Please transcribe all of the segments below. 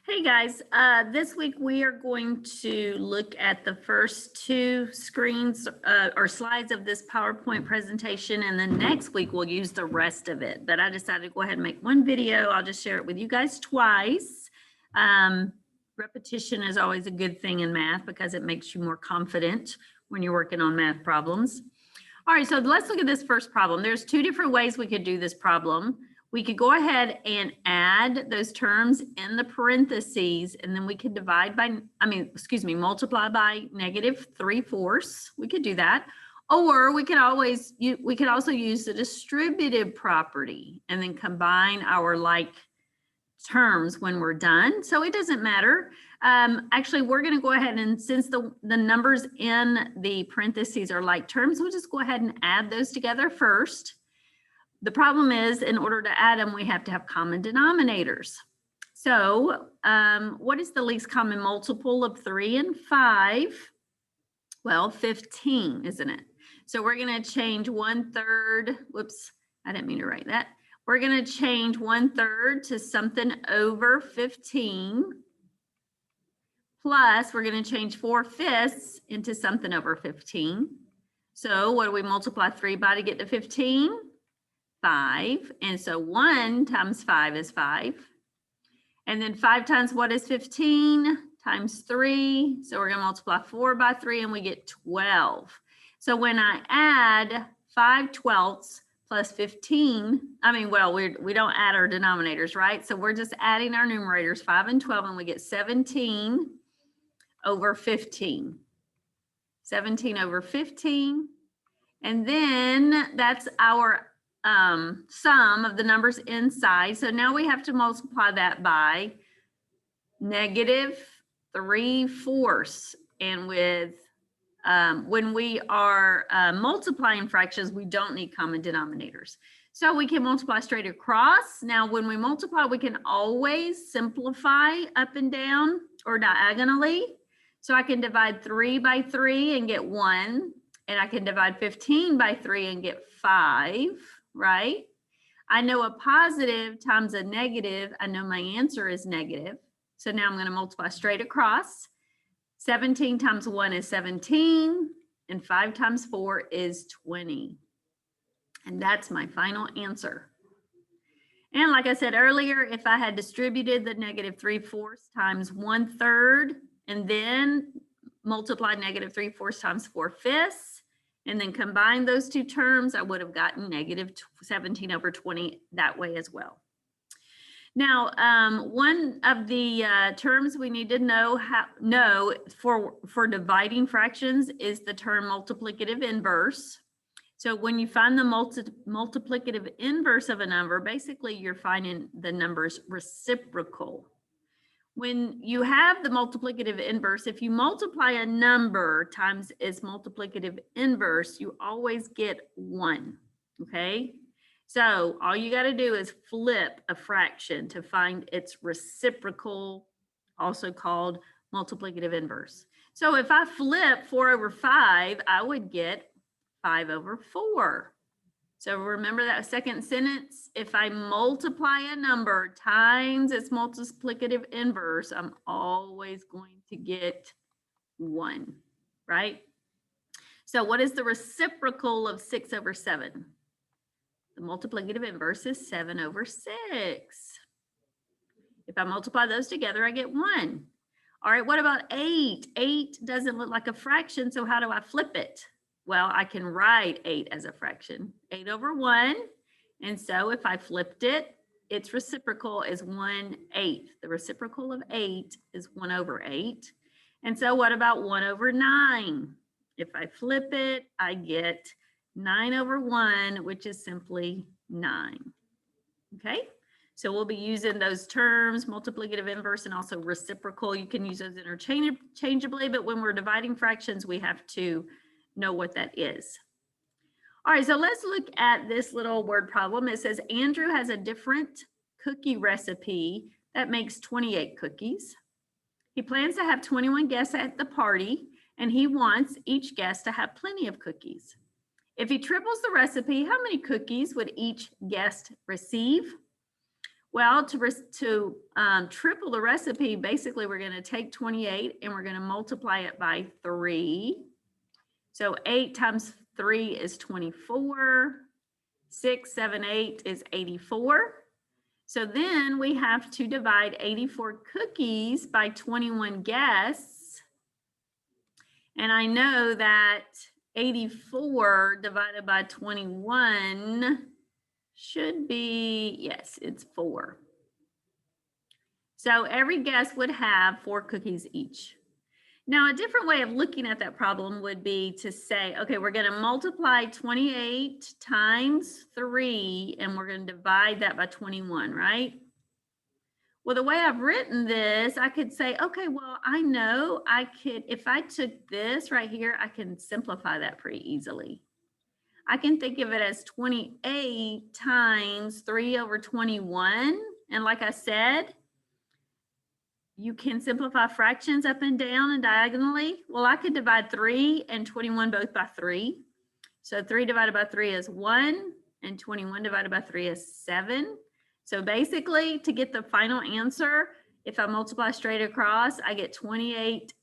Hey guys, this week we are going to look at the first two screens or slides of this PowerPoint presentation, and then next week we'll use the rest of it. But I decided to go ahead and make one video. I'll just share it with you guys twice. Repetition is always a good thing in math because it makes you more confident when you're working on math problems. All right, so let's look at this first problem. There's two different ways we could do this problem. We could go ahead and add those terms in the parentheses, and then we could divide by, multiply by -3/4. We could do that. Or we could also use the distributive property and then combine our like terms when we're done. So it doesn't matter. Actually, we're going to go ahead and since the numbers in the parentheses are like terms, we'll just go ahead and add those together first. The problem is, in order to add them, we have to have common denominators. So what is the least common multiple of 3 and 5? Well, 15, isn't it? So we're going to change 1/3. Whoops, I didn't mean to write that. We're going to change 1/3 to something over 15. Plus, we're going to change 4/5 into something over 15. So what do we multiply 3 by to get to 15? 5. And so 1 times 5 is 5. And then 5 times what is 15? Times 3. So we're going to multiply 4 by 3 and we get 12. So when I add 5/12 plus 15, we don't add our denominators, right? So we're just adding our numerators, 5 and 12, and we get 17 over 15. 17 over 15. And then that's our sum of the numbers inside. So now we have to multiply that by -3/4. And with when we are multiplying fractions, we don't need common denominators. So we can multiply straight across. Now, when we multiply, we can always simplify up and down or diagonally. So I can divide 3 by 3 and get 1. And I can divide 15 by 3 and get 5, right? I know a positive times a negative. I know my answer is negative. So now I'm going to multiply straight across. 17 times 1 is 17, and 5 times 4 is 20. And that's my final answer. And like I said earlier, if I had distributed the -3/4 times 1/3 and then multiply -3/4 times 4/5, and then combine those two terms, I would have gotten -17 over 20 that way as well. Now, one of the terms we need to know for dividing fractions is the term multiplicative inverse. So when you find the multiplicative inverse of a number, basically you're finding the number's reciprocal. When you have the multiplicative inverse, if you multiply a number times its multiplicative inverse, you always get 1, okay? So all you got to do is flip a fraction to find its reciprocal, also called multiplicative inverse. So if I flip 4 over 5, I would get 5 over 4. So remember that second sentence, if I multiply a number times its multiplicative inverse, I'm always going to get 1, right? So what is the reciprocal of 6 over 7? The multiplicative inverse is 7 over 6. If I multiply those together, I get 1. All right, what about 8? 8 doesn't look like a fraction, so how do I flip it? Well, I can write 8 as a fraction, 8 over 1. And so if I flipped it, its reciprocal is 1/8. The reciprocal of 8 is 1 over 8. And so what about 1 over 9? If I flip it, I get 9 over 1, which is simply 9. Okay, so we'll be using those terms, multiplicative inverse and also reciprocal. You can use those interchangeably, but when we're dividing fractions, we have to know what that is. All right, so let's look at this little word problem. It says Andrew has a different cookie recipe that makes 28 cookies. He plans to have 21 guests at the party, and he wants each guest to have plenty of cookies. If he triples the recipe, how many cookies would each guest receive? Well, to triple the recipe, basically we're going to take 28 and we're going to multiply it by 3. So 8 times 3 is 24. 6, 7, 8 is 84. So then we have to divide 84 cookies by 21 guests. And I know that 84 divided by 21 should be, yes, it's 4. So every guest would have 4 cookies each. Now, a different way of looking at that problem would be to say, okay, we're going to multiply 28 times 3, and we're going to divide that by 21, right? Well, the way I've written this, I could say, okay, well, I know I could, if I took this right here, I can simplify that pretty easily. I can think of it as 28 times 3 over 21. And like I said, you can simplify fractions up and down and diagonally. Well, I could divide 3 and 21 both by 3. So 3 divided by 3 is 1, and 21 divided by 3 is 7. So basically, to get the final answer, if I multiply straight across, I get 28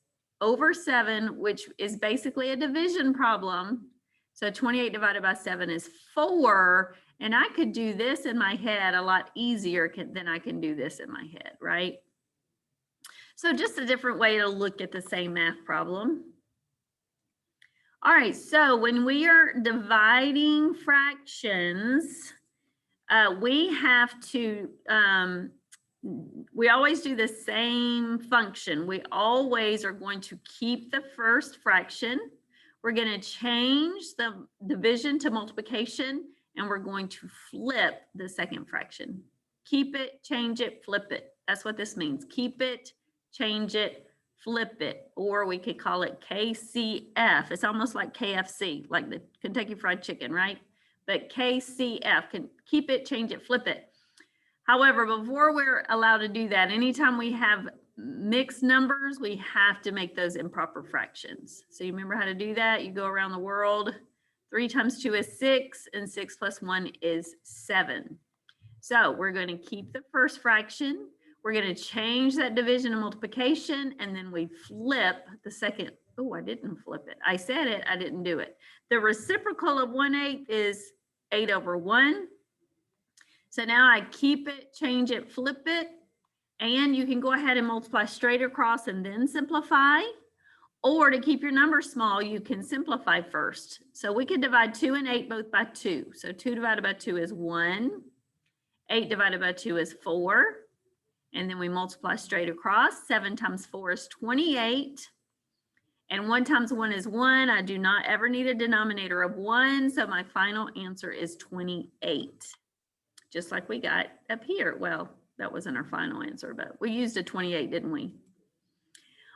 over 7, which is basically a division problem. So 28 divided by 7 is 4, and I could do this in my head a lot easier than I can do this in my head, right? So just a different way to look at the same math problem. All right, so when we are dividing fractions, we have to, we always do the same function. We always are going to keep the first fraction. We're going to change the division to multiplication, and we're going to flip the second fraction. Keep it, change it, flip it. That's what this means. Keep it, change it, flip it, or we could call it KCF. It's almost like KFC, like the Kentucky Fried Chicken, right? But KCF, can keep it, change it, flip it. However, before we're allowed to do that, anytime we have mixed numbers, we have to make those improper fractions. So you remember how to do that? You go around the world. 3 times 2 is 6, and 6 plus 1 is 7. So we're going to keep the first fraction. We're going to change that division and multiplication, and then we flip the second. Oh, I didn't flip it. I said it, I didn't do it. The reciprocal of 1/8 is 8 over 1. So now I keep it, change it, flip it, and you can go ahead and multiply straight across and then simplify. Or to keep your number small, you can simplify first. So we could divide 2 and 8 both by 2. So 2 divided by 2 is 1. 8 divided by 2 is 4. And then we multiply straight across. 7 times 4 is 28. And 1 times 1 is 1. I do not ever need a denominator of 1. So my final answer is 28. Just like we got up here. Well, that wasn't our final answer, but we used a 28, didn't we?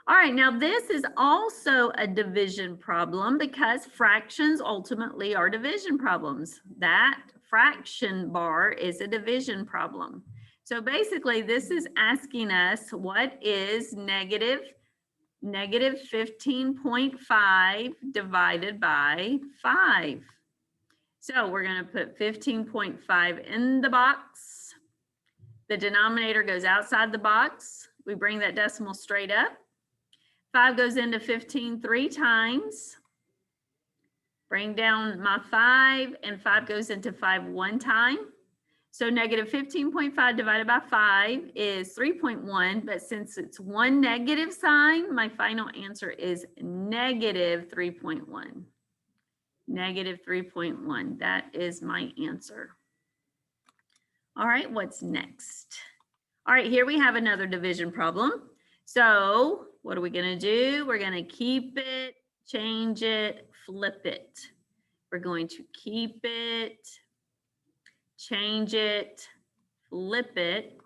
All right, now this is also a division problem because fractions ultimately are division problems. That fraction bar is a division problem. So basically, this is asking us what is negative 15.5 divided by 5. So we're going to put 15.5 in the box. The denominator goes outside the box. We bring that decimal straight up. 5 goes into 15 3 times. Bring down my 5, and 5 goes into 5 1 time. So negative 15.5 divided by 5 is 3.1, but since it's one negative sign, my final answer is negative 3.1. Negative 3.1. That is my answer. All right, what's next? All right, here we have another division problem. So what are we going to do? We're going to keep it, change it, flip it. We're going to keep it, change it, flip it.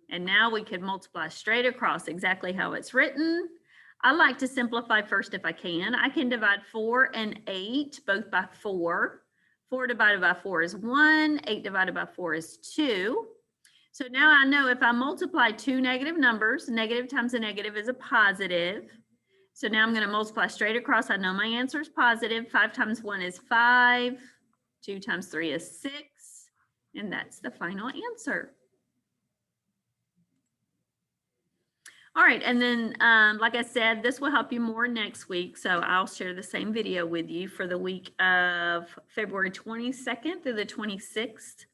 And now we can multiply straight across exactly how it's written. I like to simplify first if I can. I can divide 4 and 8 both by 4. 4 divided by 4 is 1. 8 divided by 4 is 2. So now I know if I multiply two negative numbers, negative times a negative is a positive. So now I'm going to multiply straight across. I know my answer is positive. 5 times 1 is 5. 2 times 3 is 6. And that's the final answer. All right, and then like I said, this will help you more next week. So I'll share the same video with you for the week of February 22nd through the 26th.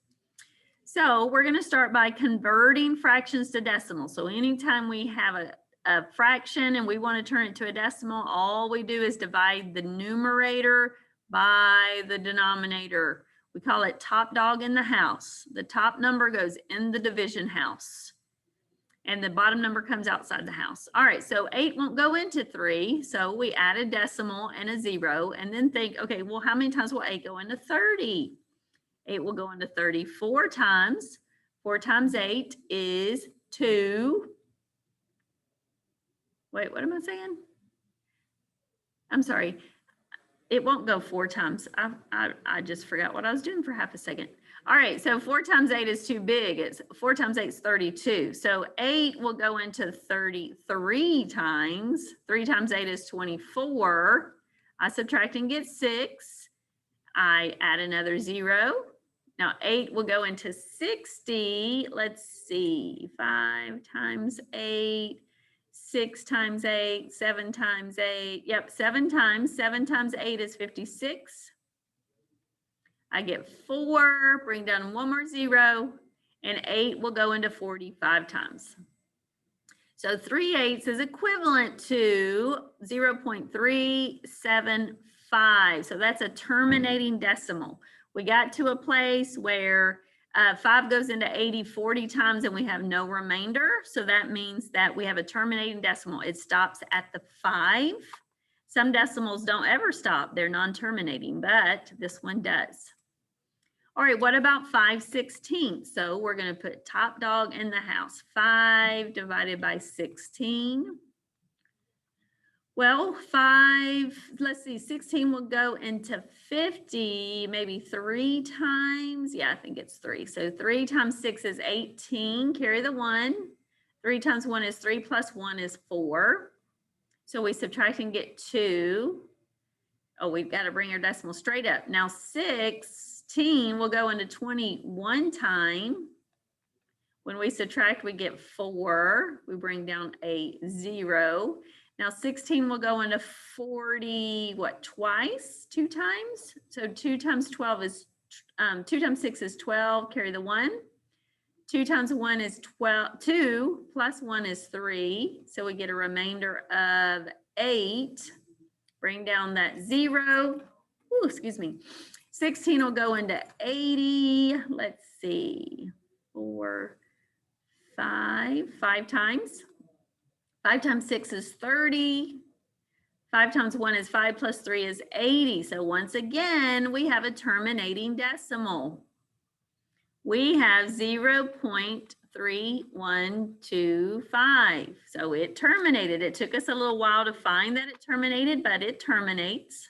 So we're going to start by converting fractions to decimals. So anytime we have a fraction and we want to turn it to a decimal, all we do is divide the numerator by the denominator. We call it top dog in the house. The top number goes in the division house, and the bottom number comes outside the house. All right, so 8 won't go into 3, so we add a decimal and a 0, and then think, okay, well, how many times will 8 go into 30? 8 will go into 30 4 times. 4 times 8 is 2. Wait, what am I saying? I'm sorry. It won't go 4 times. I just forgot what I was doing for half a second. All right, so 4 times 8 is too big. It's 4 times 8 is 32. So 8 will go into 33 times. 3 times 8 is 24. I subtract and get 6. I add another 0. Now 8 will go into 60. Let's see, 5 times 8. 6 times 8, 7 times 8. Yep, 7 times. 7 times 8 is 56. I get 4, bring down one more 0, and 8 will go into 45 times. So 3/8 is equivalent to 0.375. So that's a terminating decimal. We got to a place where 5 goes into 80 40 times and we have no remainder. So that means that we have a terminating decimal. It stops at the 5. Some decimals don't ever stop. They're non-terminating, but this one does. All right, what about 5/16? So we're going to put top dog in the house. 5 divided by 16. Well, 16 will go into 50, maybe 3 times. Yeah, I think it's 3. So 3 times 6 is 18. Carry the 1. 3 times 1 is 3 plus 1 is 4. So we subtract and get 2. Oh, we've got to bring our decimal straight up. Now 16 will go into 21 time. When we subtract, we get 4. We bring down a 0. Now 16 will go into 40, what, twice? 2 times? So 2 times 12 is, 2 times 6 is 12, carry the 1. 2 times 1 is 12, 2 plus 1 is 3. So we get a remainder of 8. Bring down that 0. Ooh, excuse me. 16 will go into 80. Let's see, 4, 5 times. 5 times 6 is 30. 5 times 1 is 5 plus 3 is 80. So once again, we have a terminating decimal. We have 0.3125. So it terminated. It took us a little while to find that it terminated, but it terminates.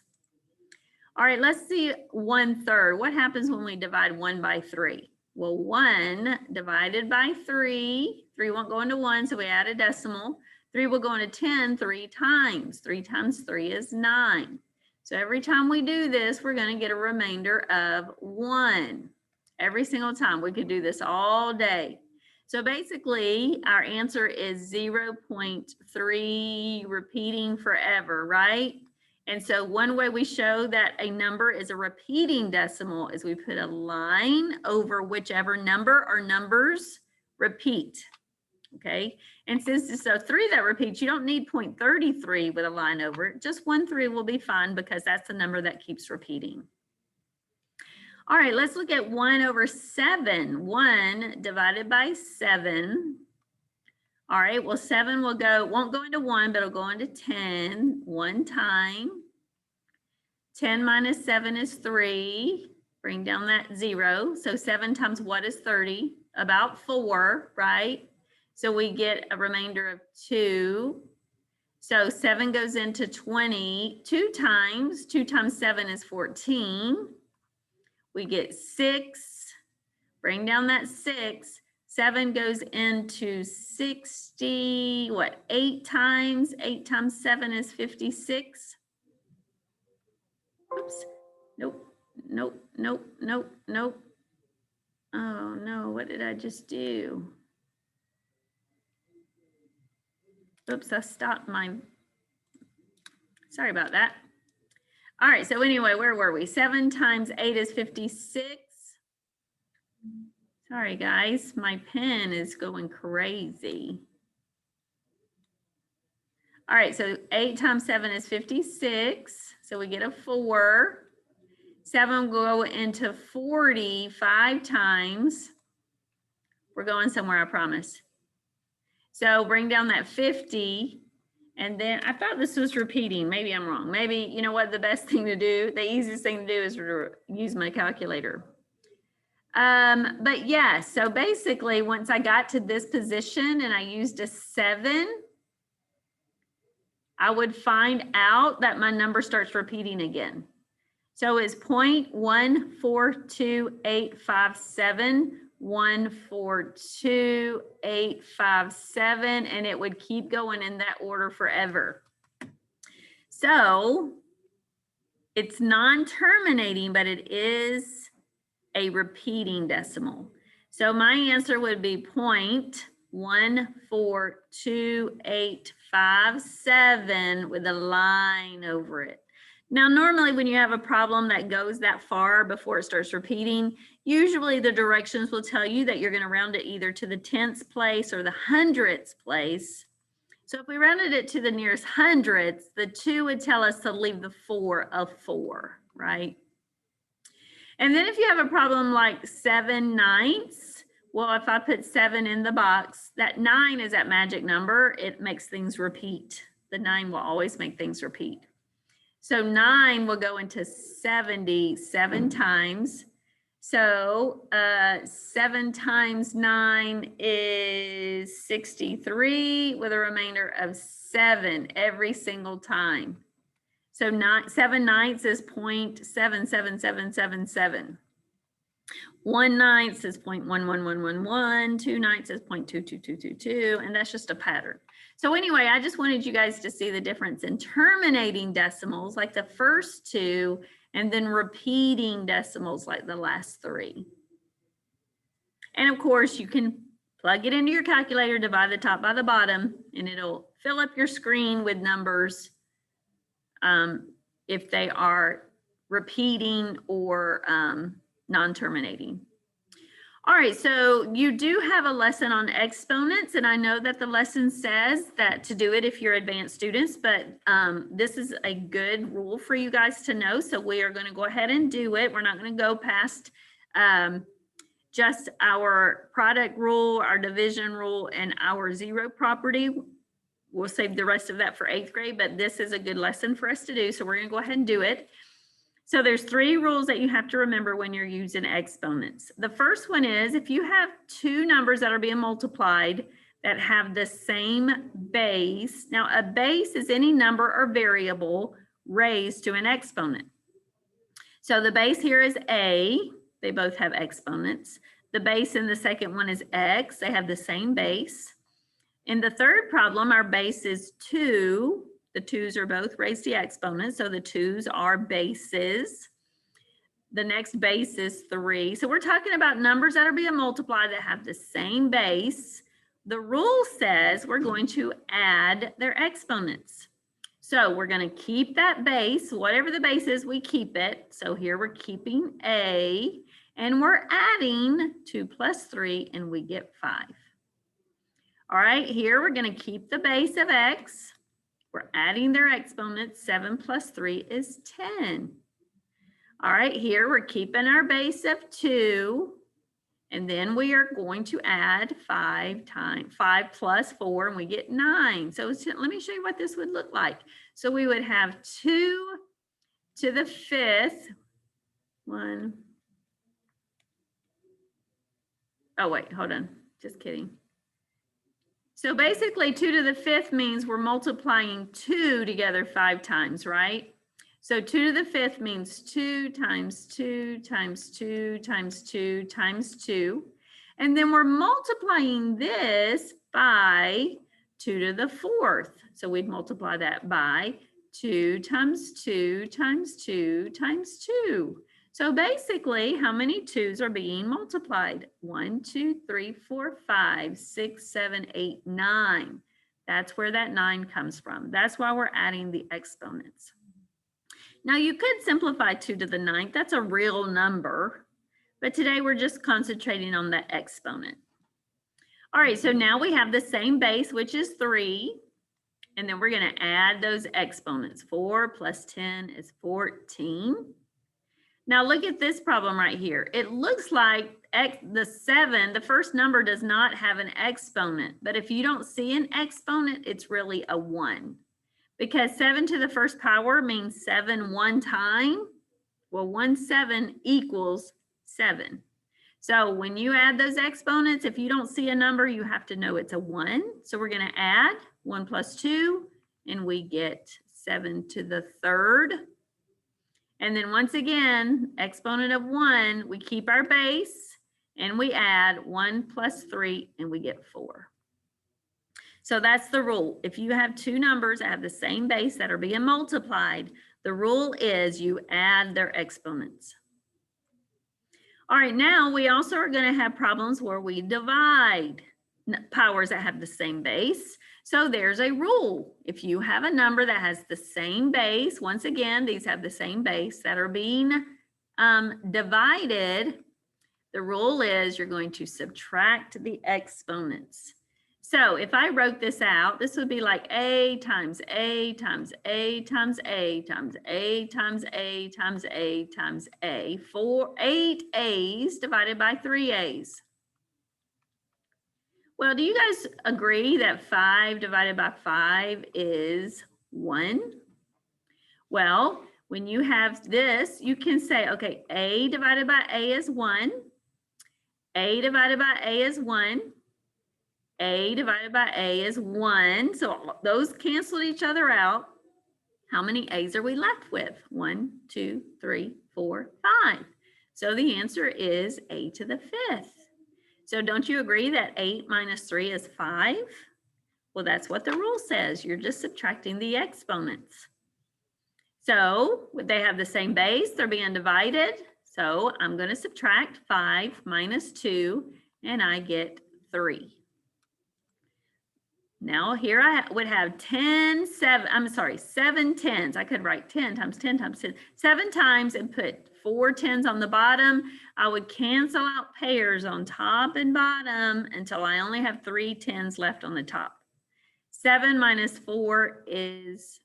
All right, let's see 1/3. What happens when we divide 1 by 3? Well, 1 divided by 3. 3 won't go into 1, so we add a decimal. 3 will go into 10 3 times. 3 times 3 is 9. So every time we do this, we're going to get a remainder of 1. Every single time. We could do this all day. So basically, our answer is 0.3 repeating forever, right? And so one way we show that a number is a repeating decimal is we put a line over whichever number or numbers repeat. Okay, and since it's a 3 that repeats, you don't need 0.33 with a line over it. Just 1 3 will be fine because that's the number that keeps repeating. All right, let's look at 1/7. 1 divided by 7. All right, well, 7 won't go into 1, but it'll go into 10 1 time. 10 minus 7 is 3. Bring down that 0. So 7 times what is 30? About 4, right? So we get a remainder of 2. So 7 goes into 20 2 times. 2 times 7 is 14. We get 6. Bring down that 6. 7 goes into 60. What, 8 times? 8 times 7 is 56. Oops. Nope. Oh no, what did I just do? Oops, I stopped my, sorry about that. All right, so anyway, where were we? 7 times 8 is 56. Sorry, guys, my pen is going crazy. All right, so 8 times 7 is 56. So we get a 4. 7 will go into 40 5 times. We're going somewhere, I promise. So bring down that 50. And then I thought this was repeating. Maybe I'm wrong. Maybe, you know what, the best thing to do, the easiest thing to do is use my calculator. But yeah, so basically once I got to this position and I used a 7, I would find out that my number starts repeating again. So it's 0.142857, 142857, and it would keep going in that order forever. So it's non-terminating, but it is a repeating decimal. So my answer would be 0.142857 with a line over it. Now, normally when you have a problem that goes that far before it starts repeating, usually the directions will tell you that you're going to round it either to the 10th place or the 100th place. So if we rounded it to the nearest hundredths, the 2 would tell us to leave the 4 of 4, right? And then if you have a problem like 7/9, well, if I put 7 in the box, that 9 is that magic number. It makes things repeat. The 9 will always make things repeat. So 9 will go into 77 times. So 7 times 9 is 63 with a remainder of 7 every single time. So 7/9 is 0.77777. 1/9 is 0.11111. 2/9 is 0.22222, and that's just a pattern. So anyway, I just wanted you guys to see the difference in terminating decimals, like the first 2, and then repeating decimals like the last 3. And of course, you can plug it into your calculator, divide the top by the bottom, and it'll fill up your screen with numbers if they are repeating or non-terminating. All right, so you do have a lesson on exponents, and I know that the lesson says that to do it if you're advanced students, but this is a good rule for you guys to know, so we are going to go ahead and do it. We're not going to go past just our product rule, our division rule, and our zero property. We'll save the rest of that for 8th grade, but this is a good lesson for us to do, so we're going to go ahead and do it. So there's 3 rules that you have to remember when you're using exponents. The first one is if you have 2 numbers that are being multiplied that have the same base. Now a base is any number or variable raised to an exponent. So the base here is A. They both have exponents. The base in the second one is X. They have the same base. In the third problem, our base is 2. The 2's are both raised to exponents, so the 2's are bases. The next base is 3. So we're talking about numbers that are being multiplied that have the same base. The rule says we're going to add their exponents. So we're going to keep that base. Whatever the base is, we keep it. So here we're keeping A, and we're adding 2 plus 3, and we get 5. All right, here we're going to keep the base of X. We're adding their exponents. 7 plus 3 is 10. All right, here we're keeping our base of 2. And then we are going to add 5 plus 4, and we get 9. So let me show you what this would look like. So we would have 2 to the 5th. 1. Oh, wait, hold on. Just kidding. So basically 2 to the 5th means we're multiplying 2 together 5 times, right? So 2 to the 5th means 2 times 2 times 2 times 2 times 2. And then we're multiplying this by 2 to the 4th. So we'd multiply that by 2 times 2 times 2 times 2. So basically, how many 2's are being multiplied? 1, 2, 3, 4, 5, 6, 7, 8, 9. That's where that 9 comes from. That's why we're adding the exponents. Now you could simplify 2 to the 9th. That's a real number. But today we're just concentrating on the exponent. All right, so now we have the same base, which is 3. And then we're going to add those exponents. 4 plus 10 is 14. Now look at this problem right here. It looks like the 7, the first number, does not have an exponent. But if you don't see an exponent, it's really a 1. Because 7 to the first power means 7 one time. Well, 1 7 equals 7. So when you add those exponents, if you don't see a number, you have to know it's a 1. So we're going to add 1 plus 2, and we get 7 to the third. And then once again, exponent of 1, we keep our base, and we add 1 plus 3, and we get 4. So that's the rule. If you have two numbers that have the same base that are being multiplied, the rule is you add their exponents. All right, now we also are going to have problems where we divide powers that have the same base. So there's a rule. If you have a number that has the same base, once again, these have the same base that are being divided, the rule is you're going to subtract the exponents. So if I wrote this out, this would be like A times A times A times A times A times A times A times A, 8 A's divided by 3 A's. Well, do you guys agree that 5 divided by 5 is 1? Well, when you have this, you can say, okay, A divided by A is 1. A divided by A is 1. A divided by A is 1. So those cancel each other out. How many A's are we left with? 1, 2, 3, 4, 5. So the answer is A to the 5th. So don't you agree that 8 minus 3 is 5? Well, that's what the rule says. You're just subtracting the exponents. So they have the same base. They're being divided. So I'm going to subtract 5 minus 2, and I get 3. Now here I would have 7 10s. I could write 10 times 10 times 10, 7 times and put 4 10s on the bottom. I would cancel out pairs on top and bottom until I only have 3 10s left on the top. 7 minus 4 is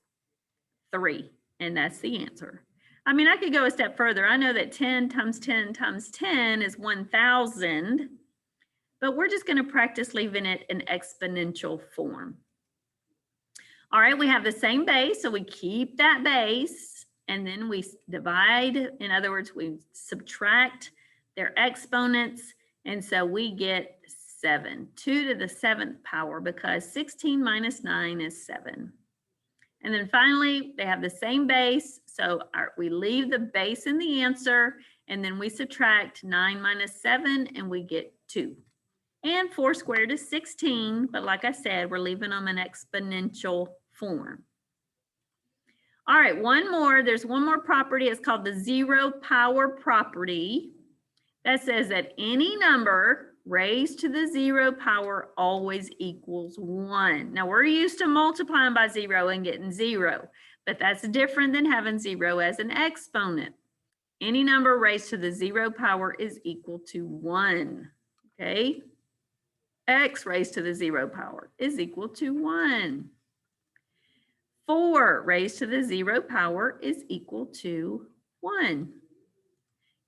3, and that's the answer. I mean, I could go a step further. I know that 10 times 10 times 10 is 1,000. But we're just going to practice leaving it in exponential form. All right, we have the same base, so we keep that base, and then we divide. In other words, we subtract their exponents, and so we get 7, 2 to the 7th power, because 16 minus 9 is 7. And then finally, they have the same base, so we leave the base in the answer, and then we subtract 9 minus 7, and we get 2. And 4 squared is 16, but like I said, we're leaving them in exponential form. All right, there's one more property. It's called the zero power property. That says that any number raised to the 0 power always equals 1. Now we're used to multiplying by 0 and getting 0, but that's different than having 0 as an exponent. Any number raised to the 0 power is equal to 1, okay? X raised to the 0 power is equal to 1. 4 raised to the 0 power is equal to 1.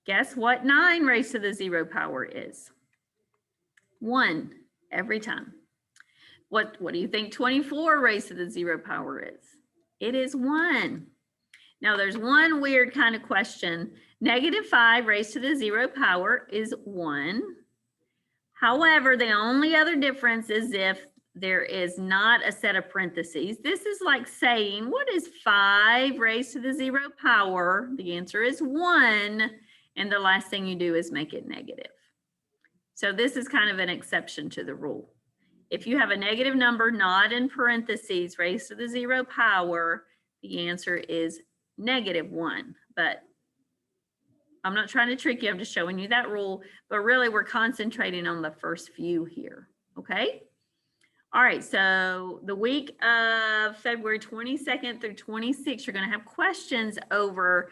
Guess what 9 raised to the 0 power is? 1 every time. What do you think 24 raised to the 0 power is? It is 1. Now there's one weird kind of question. -5 raised to the 0 power is 1. However, the only other difference is if there is not a set of parentheses. This is like saying, what is 5 raised to the 0 power? The answer is 1. And the last thing you do is make it negative. So this is kind of an exception to the rule. If you have a negative number not in parentheses raised to the 0 power, the answer is -1. But I'm not trying to trick you. I'm just showing you that rule, but really we're concentrating on the first few here. Okay. All right. So the week of February 22nd through 26th, you're going to have questions over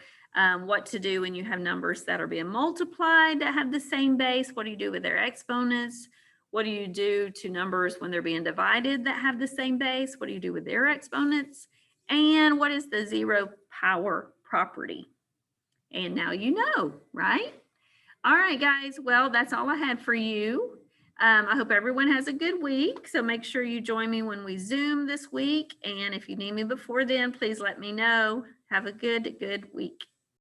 what to do when you have numbers that are being multiplied that have the same base. What do you do with their exponents? What do you do to numbers when they're being divided that have the same base? What do you do with their exponents? And what is the zero power property? And now you know, right? All right, guys. Well, that's all I had for you. I hope everyone has a good week. So make sure you join me when we Zoom this week. And if you need me before then, please let me know. Have a good week.